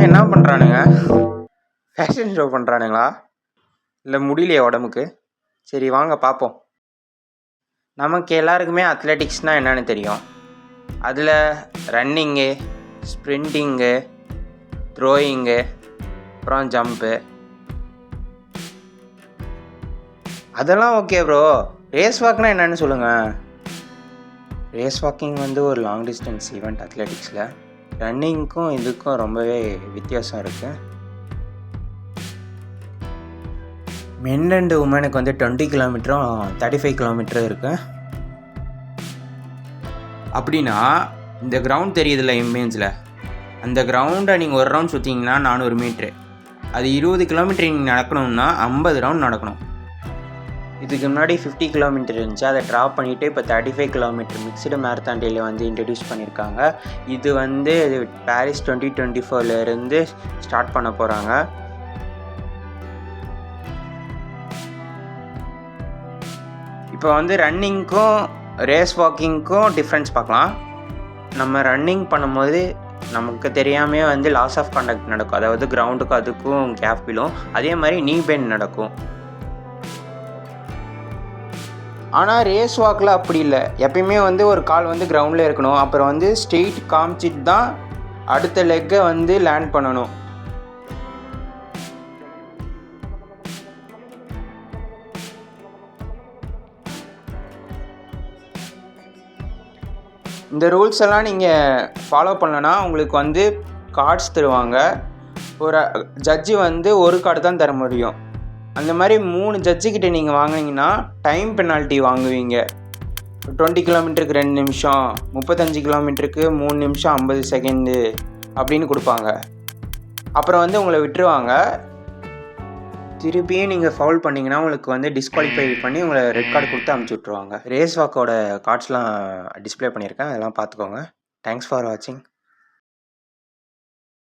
இவங்கெல்லாம் என்ன பண்ணுறானுங்க? ஃபேஷன் ஷோ பண்ணுறானுங்களா? இல்லை முடியலையா உடம்புக்கு? சரி வாங்க பார்ப்போம். நமக்கு எல்லாருக்குமே அத்லெட்டிக்ஸ்னால் என்னென்னு தெரியும். அதில் ரன்னிங்கு, ஸ்ப்ரிண்டிங்கு, த்ரோயிங்கு, அப்புறம் ஜம்ப்பு, அதெல்லாம் ஓகே ப்ரோ. ரேஸ் வாக்னால் என்னென்னு சொல்லுங்கள். ரேஸ் வாக்கிங் வந்து ஒரு லாங் டிஸ்டன்ஸ் ஈவெண்ட் அத்லெட்டிக்ஸில். ரன்னிங்க்கும் இதுக்கும் ரொம்பவே வித்தியாசம் இருக்குது. மென் அண்ட் உமனுக்கு வந்து 20 கிலோமீட்டரும் 35 கிலோமீட்டரும் இருக்குது. அப்படின்னா இந்த கிரவுண்ட் தெரியுதுல்ல இமேஜில், அந்த கிரவுண்டை நீங்கள் ஒரு ரவுண்ட் சுற்றிங்கன்னா 400 மீட்ரு. அது 20 கிலோமீட்டர் நீங்கள் நடக்கணும்னா 50 ரவுண்ட் நடக்கணும். இதுக்கு முன்னாடி 50 கிலோமீட்டர் இருந்துச்சு, அதை ட்ராப் பண்ணிவிட்டு இப்போ 35 கிலோமீட்டர் மிக்ஸ்டு மேரத்தான் டேல வந்து இன்ட்ரடியூஸ் பண்ணியிருக்காங்க. இது வந்து பாரிஸ் 2024 ஸ்டார்ட் பண்ண போகிறாங்க. இப்போ வந்து ரன்னிங்க்கும் ரேஸ் வாக்கிங்க்கும் டிஃப்ரென்ஸ் பார்க்கலாம். நம்ம ரன்னிங் பண்ணும்போது நமக்கு தெரியாமே வந்து லாஸ் ஆஃப் கான்டாக்ட் நடக்கும், அதாவது கிரவுண்டுக்கும் அதுக்கும் கேப் விழும். அதே மாதிரி நீ பெண்ட் நடக்கும். ஆனால் ரேஸ் வாக்கில் அப்படி இல்லை. எப்பயுமே வந்து ஒரு கால் வந்து கிரவுண்டில் இருக்கணும், அப்புறம் வந்து ஸ்ட்ரெயிட் காமிச்சிட்டு தான் அடுத்த லெக்கை வந்து லேண்ட் பண்ணணும். இந்த ரூல்ஸ் எல்லாம் நீங்கள் ஃபாலோ பண்ணலன்னா உங்களுக்கு வந்து கார்ட்ஸ் தருவாங்க. ஒரு ஜட்ஜி வந்து ஒரு கார்டு தான் தர முடியும். அந்த மாதிரி 3 ஜட்ஜிக்கிட்ட நீங்கள் வாங்கினீங்கன்னா டைம் பெனால்ட்டி வாங்குவீங்க. 20 கிலோமீட்டருக்கு 2 நிமிஷம், 35 கிலோமீட்டருக்கு 3 நிமிஷம் 50 செகண்டு அப்படின்னு கொடுப்பாங்க. அப்புறம் வந்து உங்களை விட்டுருவாங்க. திருப்பியும் நீங்கள் ஃபவுல் பண்ணிங்கன்னா உங்களுக்கு வந்து டிஸ்குவாலிஃபை பண்ணி உங்களை ரெட் கார்டு கொடுத்து அனுப்பிச்சி விட்ருவாங்க. ரேஸ் வாக்கோட கார்ட்ஸ்லாம் டிஸ்பிளே பண்ணியிருக்கேன், அதெல்லாம் பார்த்துக்கோங்க. தேங்க்ஸ் ஃபார் வாட்சிங்.